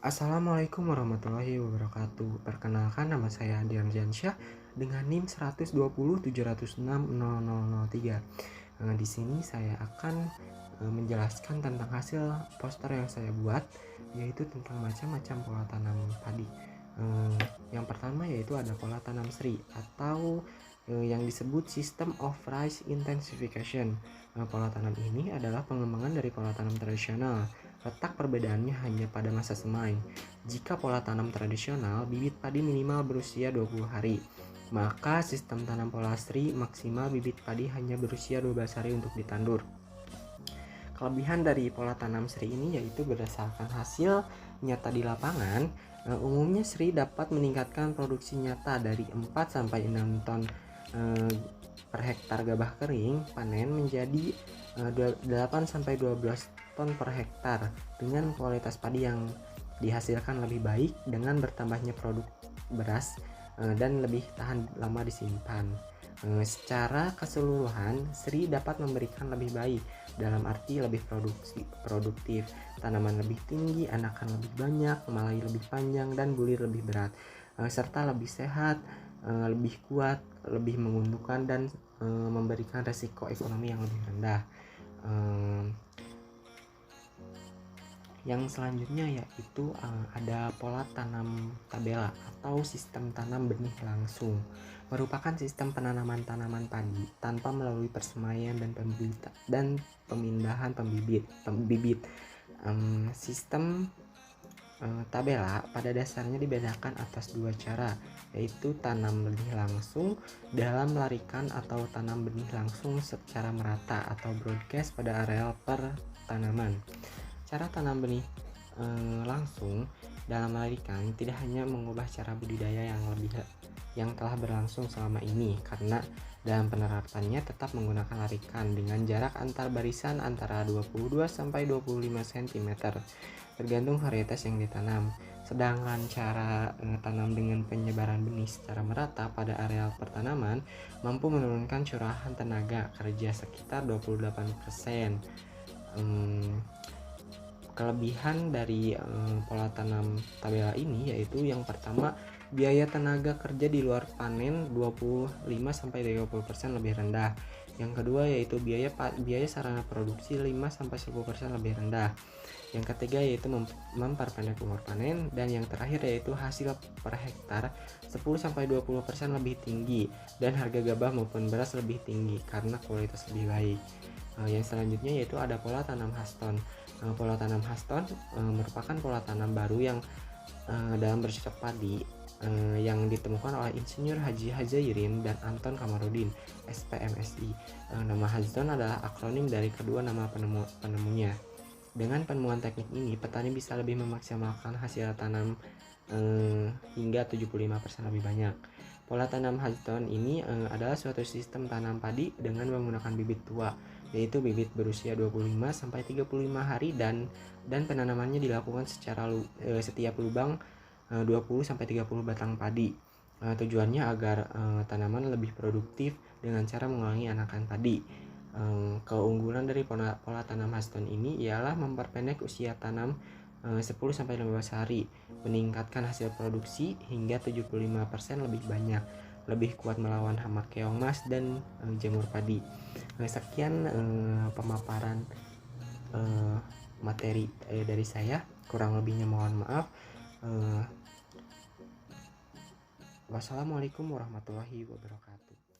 Assalamualaikum warahmatullahi wabarakatuh. Perkenalkan, nama saya Dian Jansyah dengan NIM 12070600003. Di sini saya akan menjelaskan tentang hasil poster yang saya buat, yaitu tentang macam-macam pola tanam padi. Yang pertama yaitu ada pola tanam seri atau yang disebut System of Rice Intensification. Pola tanam ini adalah pengembangan dari pola tanam tradisional. Letak perbedaannya hanya pada masa semai. Jika pola tanam tradisional, bibit padi minimal berusia 20 hari. Maka sistem tanam pola seri maksimal bibit padi hanya berusia 12 hari untuk ditandur. Kelebihan dari pola tanam seri ini yaitu berdasarkan hasil nyata di lapangan, umumnya seri dapat meningkatkan produksi nyata dari 4 sampai 6 ton per hektar gabah kering panen menjadi 8 sampai 12 ton per hektar dengan kualitas padi yang dihasilkan lebih baik dengan bertambahnya produk beras dan lebih tahan lama disimpan. Secara keseluruhan, seri dapat memberikan lebih baik dalam arti lebih produktif, tanaman lebih tinggi, anakan lebih banyak, malai lebih panjang, dan bulir lebih berat, serta lebih sehat, lebih kuat, lebih menguntungkan, dan memberikan resiko ekonomi yang lebih rendah. Yang selanjutnya yaitu ada pola tanam tabela atau sistem tanam benih langsung. Merupakan sistem penanaman tanaman padi tanpa melalui persemaian dan pemindahan pembibit. Sistem tabela pada dasarnya dibedakan atas dua cara, yaitu tanam benih langsung dalam larikan atau tanam benih langsung secara merata atau broadcast pada areal per tanaman. Cara tanam benih langsung dalam larikan tidak hanya mengubah cara budidaya yang telah berlangsung selama ini, karena dalam penerapannya tetap menggunakan larikan dengan jarak antar barisan antara 22 sampai 25 cm tergantung varietas yang ditanam. Sedangkan cara tanam dengan penyebaran benih secara merata pada areal pertanaman mampu menurunkan curahan tenaga kerja sekitar 28%. Kelebihan dari pola tanam tabela ini yaitu yang pertama, biaya tenaga kerja di luar panen 25-30% lebih rendah. Yang kedua yaitu biaya sarana produksi 5-10% lebih rendah. Yang ketiga yaitu memperpendek umur panen, dan yang terakhir yaitu hasil per hektar 10-20% lebih tinggi, dan harga gabah maupun beras lebih tinggi karena kualitas lebih baik. Yang selanjutnya yaitu ada pola tanam Huston. Pola tanam Huston merupakan pola tanam baru yang dalam bercocok padi yang ditemukan oleh Insinyur Haji Hajairin dan Anton Kamarudin, SPMSI. Nama Huston adalah akronim dari kedua nama penemunya. Dengan penemuan teknik ini, petani bisa lebih memaksimalkan hasil tanam hingga 75% lebih banyak. Pola tanam Huston ini adalah suatu sistem tanam padi dengan menggunakan bibit tua, yaitu bibit berusia 25-35 hari, dan penanamannya dilakukan secara setiap lubang 20-30 batang padi. Tujuannya agar tanaman lebih produktif dengan cara mengurangi anakan padi. Keunggulan dari pola tanam Huston ini ialah memperpendek usia tanam 10-15 hari, meningkatkan hasil produksi hingga 75% lebih banyak, lebih kuat melawan hama keong mas dan jamur padi. Sekian pemaparan materi dari saya, kurang lebihnya mohon maaf. Wassalamualaikum warahmatullahi wabarakatuh.